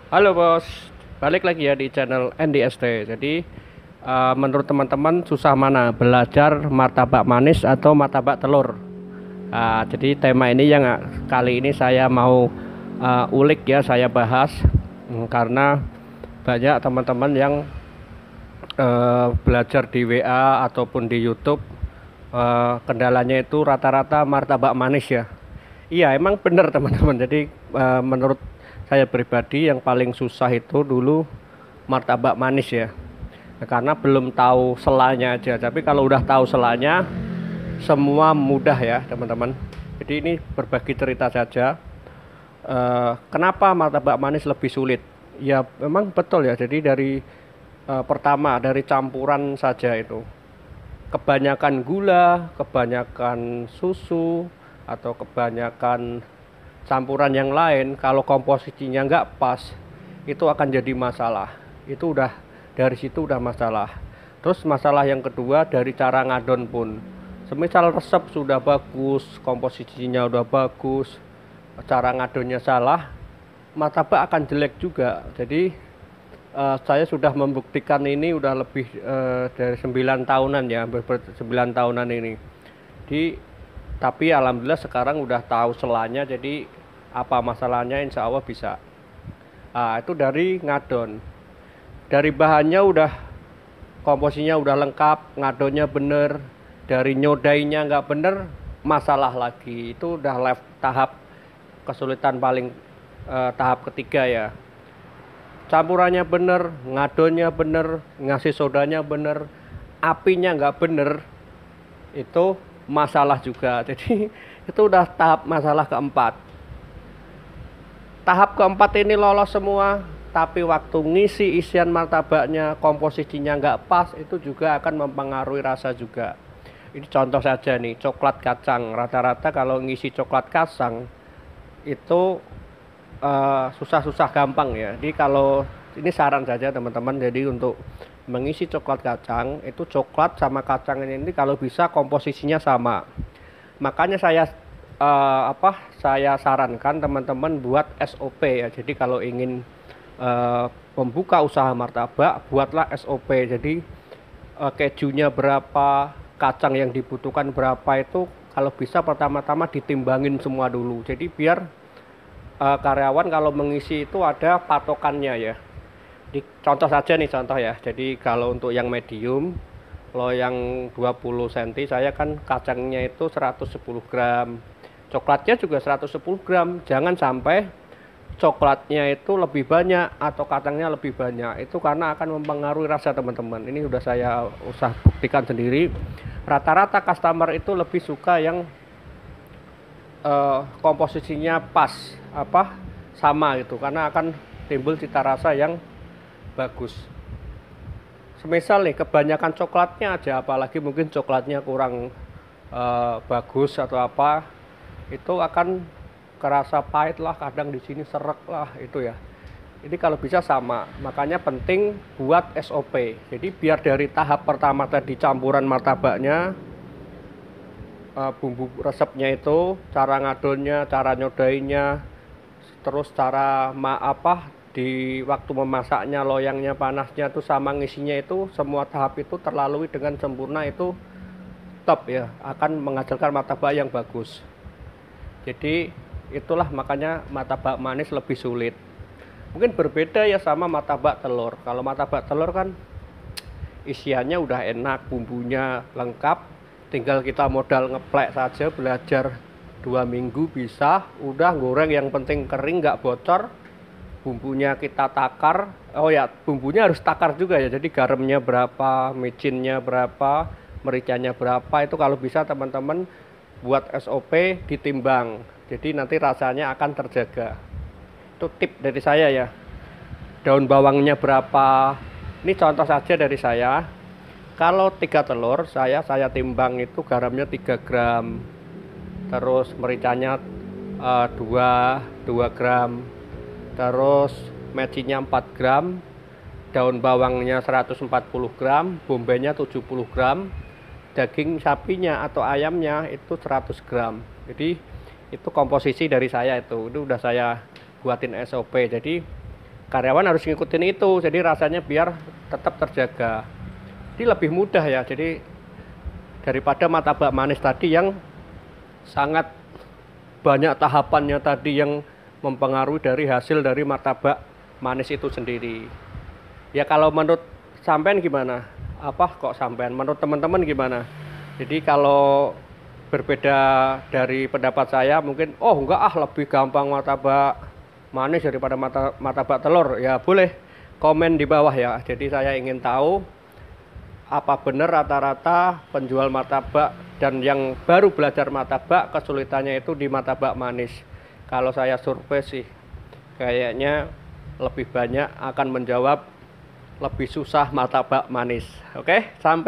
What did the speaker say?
Halo bos, balik lagi ya di channel NDST. Jadi menurut teman-teman susah mana belajar martabak manis atau martabak telur? Jadi tema ini yang kali ini saya mau ulik ya, saya bahas karena banyak teman-teman yang belajar di WA ataupun di YouTube, kendalanya itu rata-rata martabak manis ya. Iya, emang benar teman-teman. Jadi menurut saya pribadi yang paling susah itu dulu martabak manis ya. Karena belum tahu selanya aja. Tapi kalau udah tahu selanya, semua mudah ya teman-teman. Jadi ini berbagi cerita saja. Kenapa martabak manis lebih sulit? Ya memang betul ya. Jadi dari pertama dari campuran saja itu. Kebanyakan gula, kebanyakan susu, atau kebanyakan campuran yang lain, kalau komposisinya nggak pas, itu akan jadi masalah. Itu udah dari situ udah masalah. Terus masalah yang kedua dari cara ngadon pun. Semisal resep sudah bagus, komposisinya udah bagus, cara ngadonnya salah, martabak akan jelek juga. Jadi saya sudah membuktikan ini udah lebih dari 9 tahunan ya, 9 tahunan ini. Tapi alhamdulillah sekarang udah tahu selanya, jadi apa masalahnya insya Allah bisa. Itu dari ngadon. Dari bahannya udah, komposisinya udah lengkap, ngadonnya bener. Dari nyodainya nggak bener, masalah lagi. Itu udah tahap kesulitan paling tahap ketiga ya. Campurannya bener, ngadonnya bener, ngasih sodanya bener, apinya nggak bener, itu masalah juga. Jadi itu udah tahap masalah keempat. Tahap keempat ini lolos semua, tapi waktu ngisi isian martabaknya komposisinya nggak pas, itu juga akan mempengaruhi rasa juga. Ini contoh saja nih, coklat kacang. Rata-rata kalau ngisi coklat kacang itu susah-susah gampang ya. Jadi kalau ini saran saja teman-teman, jadi untuk mengisi coklat kacang itu coklat sama kacang ini kalau bisa komposisinya sama. Makanya saya sarankan teman-teman buat SOP ya. Jadi kalau ingin membuka usaha martabak, buatlah SOP. Jadi kejunya berapa, kacang yang dibutuhkan berapa, itu kalau bisa pertama-tama ditimbangin semua dulu. Jadi biar karyawan kalau mengisi itu ada patokannya ya. Contoh saja nih, contoh ya. Jadi kalau untuk yang medium, kalau yang 20 cm saya kan kacangnya itu 110 gram. Coklatnya juga 110 gram. Jangan sampai coklatnya itu lebih banyak atau kacangnya lebih banyak. Itu karena akan mempengaruhi rasa teman-teman. Ini udah saya usah buktikan sendiri. Rata-rata customer itu lebih suka yang komposisinya pas, sama gitu, karena akan timbul cita rasa yang bagus. Semisal nih kebanyakan coklatnya aja, apalagi mungkin coklatnya kurang bagus atau apa, itu akan kerasa pahit lah, kadang di sini seret lah itu ya. Ini kalau bisa sama, makanya penting buat SOP. Jadi biar dari tahap pertama tadi campuran martabaknya, bumbu resepnya itu, cara ngadonnya, cara nyodainya, terus cara di waktu memasaknya, loyangnya, panasnya tuh sama ngisinya itu, semua tahap itu terlalui dengan sempurna, itu top ya, akan menghasilkan martabak yang bagus. Jadi itulah makanya martabak manis lebih sulit. Mungkin berbeda ya sama martabak telur. Kalau martabak telur kan isiannya udah enak, bumbunya lengkap, tinggal kita modal ngeplek saja, belajar 2 minggu bisa, udah goreng, yang penting kering nggak bocor. Bumbunya kita takar, oh ya bumbunya harus takar juga ya, jadi garamnya berapa, micinnya berapa, mericanya berapa, itu kalau bisa teman-teman buat SOP ditimbang, jadi nanti rasanya akan terjaga. Itu tip dari saya ya. Daun bawangnya berapa, ini contoh saja dari saya. Kalau 3 telur, saya timbang itu garamnya 3 gram, terus mericanya 2 gram, terus mecinya 4 gram, daun bawangnya 140 gram, bombenya 70 gram, daging sapinya atau ayamnya itu 100 gram. Jadi itu komposisi dari saya, itu udah saya buatin SOP. Jadi karyawan harus ngikutin itu, jadi rasanya biar tetap terjaga. Jadi lebih mudah ya, jadi daripada martabak manis tadi yang sangat banyak tahapannya tadi yang mempengaruhi dari hasil dari martabak manis itu sendiri. Ya kalau menurut sampean gimana? Apa kok sampean? Menurut teman-teman gimana? Jadi kalau berbeda dari pendapat saya mungkin, oh enggak ah, lebih gampang martabak manis daripada martabak telur. Ya boleh komen di bawah ya. Jadi saya ingin tahu apa benar rata-rata penjual martabak dan yang baru belajar martabak kesulitannya itu di martabak manis. Kalau saya survei sih kayaknya lebih banyak akan menjawab lebih susah martabak manis. Oke, sampai